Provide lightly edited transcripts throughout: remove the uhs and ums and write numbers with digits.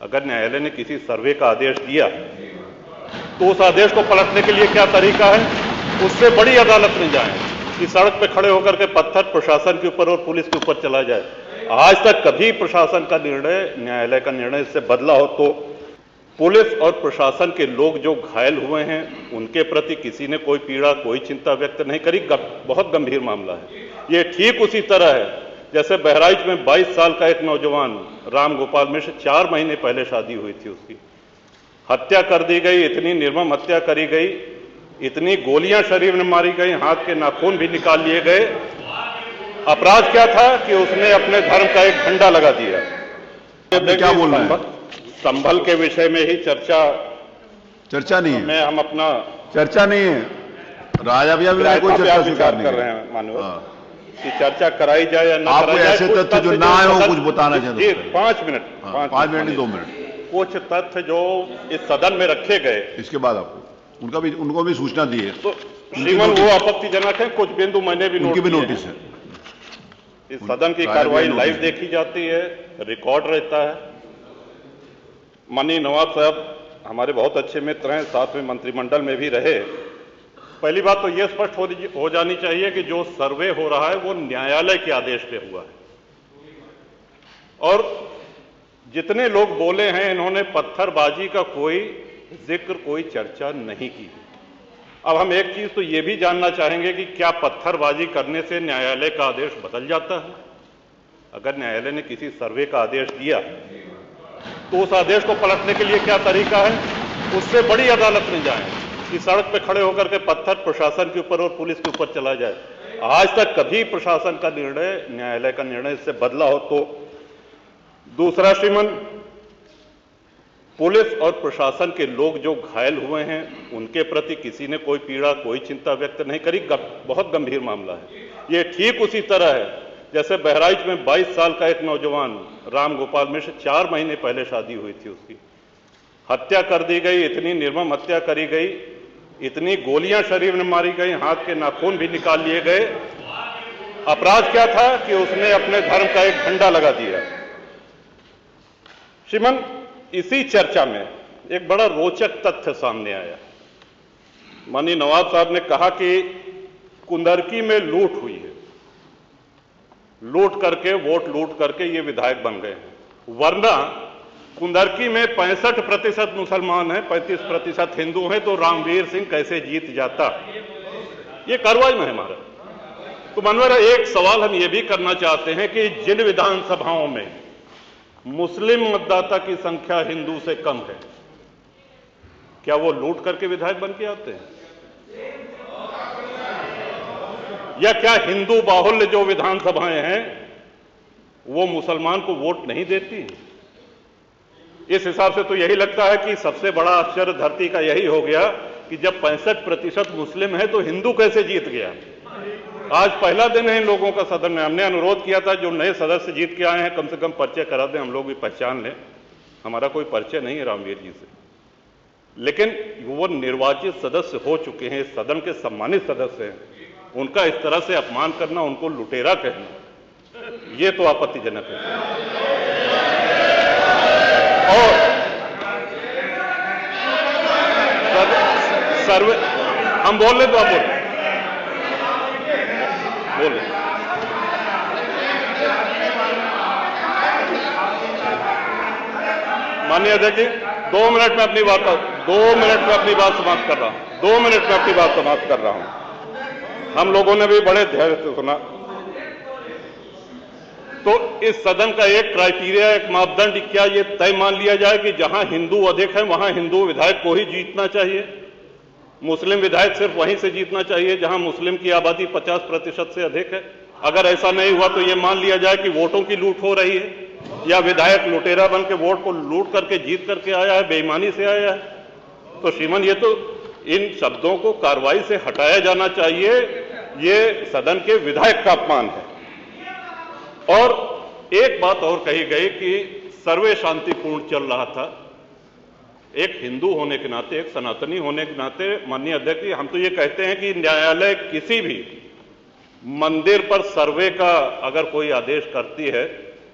अगर न्यायालय ने किसी सर्वे का आदेश दिया तो उस आदेश को पलटने के लिए क्या तरीका है? उससे बड़ी अदालत में जाएं कि सड़क पे खड़े होकर के पत्थर प्रशासन के ऊपर और पुलिस के ऊपर चला जाए। आज तक कभी प्रशासन का निर्णय, न्यायालय का निर्णय इससे बदला हो तो पुलिस और प्रशासन के लोग जो घायल हुए हैं उनके प्रति किसी ने कोई पीड़ा, कोई चिंता व्यक्त नहीं करी। बहुत गंभीर मामला है। ये ठीक उसी तरह है जैसे बहराइच में 22 साल का एक नौजवान राम गोपाल मिश्र, 4 महीने पहले शादी हुई थी, उसकी हत्या कर दी गई। इतनी निर्मम हत्या करी गई, इतनी गोलियां शरीर में मारी गई, हाथ के नाखून भी निकाल लिए गए। अपराध क्या था कि उसने अपने धर्म का एक झंडा लगा दिया। क्या बोल रहे हैं? संभल के विषय में ही चर्चा नहीं है। मैं हम अपना चर्चा नहीं है। राजा भैया भी कोई चर्चा स्वीकार नहीं कर रहे हैं माननीय कि चर्चा कराई जाए या ना कराई जाए। ऐसे तथ्य जो ना आए हो कुछ बताना चाहते हैं? 5 मिनट, 5 मिनट नहीं 2 मिनट। कुछ तथ्य जो इस सदन में रखे गए, इसके बाद आपको उनको भी सूचना दी है तो श्रीमान वो आपत्तिजनक है। कुछ बिंदु मैंने भी नोटिस है। इस सदन की कार्रवाई लाइव देखी जाती है, रिकॉर्ड रहता है। माननीय नवाब साहब हमारे बहुत अच्छे मित्र हैं, साथ में मंत्रिमंडल में भी रहे। पहली बात तो यह स्पष्ट हो जानी चाहिए कि जो सर्वे हो रहा है वो न्यायालय के आदेश पे हुआ है, और जितने लोग बोले हैं इन्होंने पत्थरबाजी का कोई जिक्र, कोई चर्चा नहीं की। अब हम एक चीज तो ये भी जानना चाहेंगे कि क्या पत्थरबाजी करने से न्यायालय का आदेश बदल जाता है? अगर न्यायालय ने किसी सर्वे का आदेश दिया तो उस आदेश को पलटने के लिए क्या तरीका है? उससे बड़ी अदालत में जाएं कि सड़क पे खड़े होकर के पत्थर प्रशासन के ऊपर और पुलिस के ऊपर चला जाए। आज तक कभी प्रशासन का निर्णय, न्यायालय का निर्णय इससे बदला हो तो। दूसरा श्रीमान, पुलिस और प्रशासन के लोग जो घायल हुए हैं उनके प्रति किसी ने कोई पीड़ा, कोई चिंता व्यक्त नहीं करी। बहुत गंभीर मामला है। ये ठीक उसी तरह है जैसे बहराइच में 22 साल का एक नौजवान राम गोपाल मिश्र, 4 महीने पहले शादी हुई थी, उसकी हत्या कर दी गई। इतनी निर्मम हत्या करी गई, इतनी गोलियां शरीर में मारी गई, हाथ के नाखून भी निकाल लिए गए। अपराध क्या था कि उसने अपने धर्म का एक झंडा लगा दिया। श्रीमान, इसी चर्चा में एक बड़ा रोचक तथ्य सामने आया। माननीय नवाब साहब ने कहा कि कुंदरकी में लूट हुई है, लूट करके, वोट लूट करके ये विधायक बन गए हैं। वरना कुंदरकी में 65% मुसलमान हैं, 35% हिंदू हैं, तो रामवीर सिंह कैसे जीत जाता? ये कार्रवाई में है हमारा। तो मनोहर, एक सवाल हम ये भी करना चाहते हैं कि जिन विधानसभाओं में मुस्लिम मतदाता की संख्या हिंदू से कम है, क्या वो लूट करके विधायक बन के आते हैं? या क्या हिंदू बाहुल्य जो विधानसभाएं हैं वो मुसलमान को वोट नहीं देती? इस हिसाब से तो यही लगता है कि सबसे बड़ा आश्चर्य धरती का यही हो गया कि जब 65% मुस्लिम है तो हिंदू कैसे जीत गया? आज पहला दिन है इन लोगों का सदन में। हमने अनुरोध किया था जो नए सदस्य जीत के आए हैं कम से कम परिचय करा दें, हम लोग भी पहचान लें। हमारा कोई परिचय नहीं है रामवीर जी से, लेकिन वो निर्वाचित सदस्य हो चुके हैं, सदन के सम्मानित सदस्य हैं, उनका इस तरह से अपमान करना, उनको लुटेरा कहना, ये तो आपत्तिजनक है। और सर्वे हम बोल रहे तो आप बोले। माननीय अध्यक्ष जी, 2 मिनट में अपनी बात समाप्त कर रहा हूं। 2 मिनट में अपनी बात समाप्त कर रहा हूं। हम लोगों ने भी बड़े धैर्य से सुना। तो इस सदन का एक क्राइटेरिया, एक मापदंड क्या ये तय मान लिया जाए कि जहां हिंदू अधिक है वहां हिंदू विधायक को ही जीतना चाहिए, मुस्लिम विधायक सिर्फ वहीं से जीतना चाहिए जहां मुस्लिम की आबादी 50% से अधिक है? अगर ऐसा नहीं हुआ तो यह मान लिया जाए कि वोटों की लूट हो रही है, या विधायक लुटेरा बन के वोट को लूट करके जीत करके आया है, बेईमानी से आया है। तो श्रीमान, ये तो इन शब्दों को कार्रवाई से हटाया जाना चाहिए। ये सदन के विधायक का अपमान है। और एक बात और कही गई कि सर्वे शांतिपूर्ण चल रहा था। एक हिंदू होने के नाते, एक सनातनी होने के नाते माननीय अध्यक्ष जी, हम तो ये कहते हैं कि न्यायालय किसी भी मंदिर पर सर्वे का अगर कोई आदेश करती है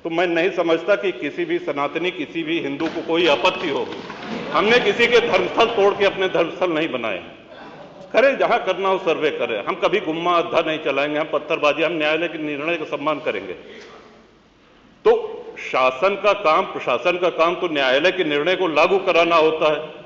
तो मैं नहीं समझता कि किसी भी सनातनी, किसी भी हिंदू को कोई आपत्ति होगी। हमने किसी के धर्मस्थल तोड़ के अपने धर्मस्थल नहीं बनाए। करें, जहां करना हो सर्वे करें। हम कभी गुम्मा अद्धा नहीं चलाएंगे, हम पत्थरबाजी, हम न्यायालय के निर्णय का सम्मान करेंगे। तो शासन का काम, प्रशासन का काम तो न्यायालय के निर्णय को लागू कराना होता है।